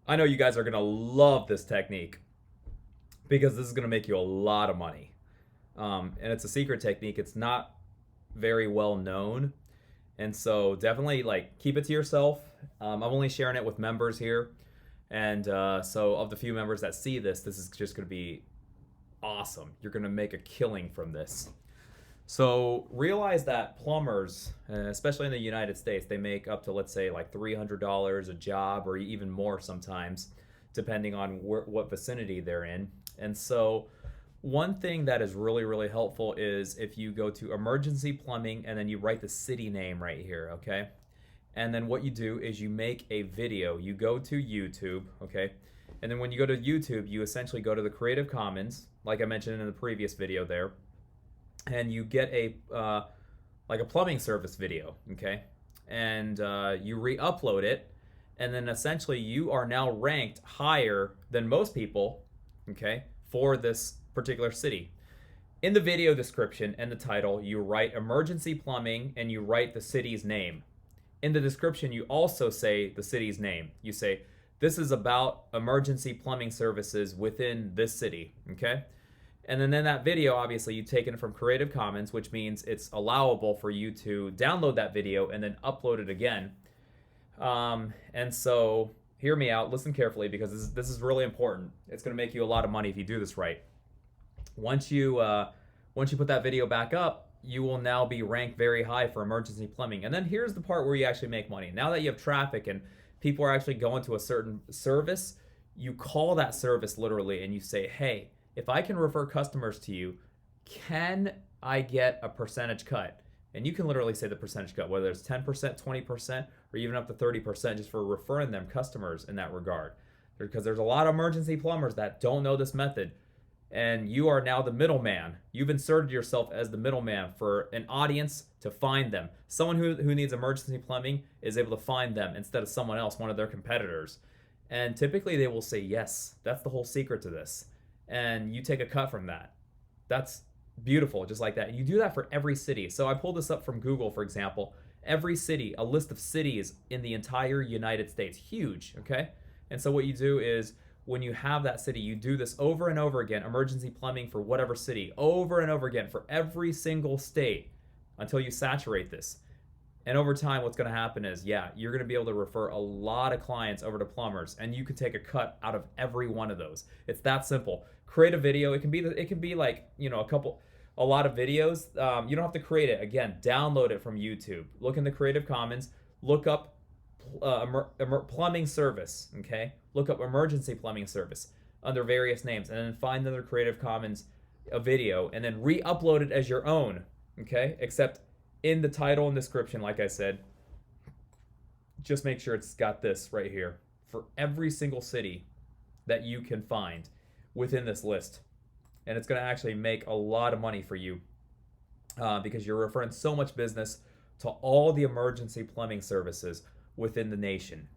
I know you guys are gonna love this technique because this is gonna make you a lot of money. And it's a secret technique. It's not very well known, and so definitely like keep it to yourself. I'm only sharing it with members here, and so of the few members that see this, this is just gonna be awesome. You're gonna make a killing from this. So realize that plumbers, especially in the United States, they make up to, let's say, like $300 a job or even more sometimes, depending on what vicinity they're in. And so one thing that is really, really helpful is if you go to emergency plumbing and then you write the city name right here, okay? And then what you do is you make a video. You go to YouTube, okay? And then when you go to YouTube, you essentially go to the Creative Commons, like I mentioned in the previous video there, and you get a like a plumbing service video, okay? And you re-upload it, and then essentially you are now ranked higher than most people, okay, for this particular city. In the video description and the title, you write emergency plumbing and you write the city's name. In the description, you also say the city's name. You say, this is about emergency plumbing services within this city, okay? And then in that video, obviously, you've taken it from Creative Commons, which means it's allowable for you to download that video and then upload it again. And so, hear me out, listen carefully, because this is really important. It's going to make you a lot of money if you do this right. Once you put that video back up, you will now be ranked very high for emergency plumbing. And then here's the part where you actually make money. Now that you have traffic and people are actually going to a certain service, you call that service literally and you say, hey, if I can refer customers to you, can I get a percentage cut? And you can literally say the percentage cut, whether it's 10%, 20%, or even up to 30% just for referring them customers in that regard. Because there's a lot of emergency plumbers that don't know this method. And you are now the middleman. You've inserted yourself as the middleman for an audience to find them. Someone who needs emergency plumbing is able to find them instead of someone else, one of their competitors. And typically they will say yes. That's the whole secret to this. And you take a cut from that. That's beautiful, just like that. And you do that for every city. So I pulled this up from Google, for example. Every city, a list of cities in the entire United States. Huge, okay? And so what you do is, when you have that city, you do this over and over again, emergency plumbing for whatever city, over and over again for every single state until you saturate this. And over time, what's going to happen is, yeah, you're going to be able to refer a lot of clients over to plumbers, and you could take a cut out of every one of those. It's that simple. Create a video. It can be like, you know, a lot of videos. You don't have to create it. Again, download it from YouTube. Look in the Creative Commons. Look up plumbing service, okay? Look up emergency plumbing service under various names, and then find another Creative Commons a video, and then re-upload it as your own, okay? Except in the title and description, like I said, just make sure it's got this right here for every single city that you can find within this list. And it's going to actually make a lot of money for you because you're referring so much business to all the emergency plumbing services within the nation.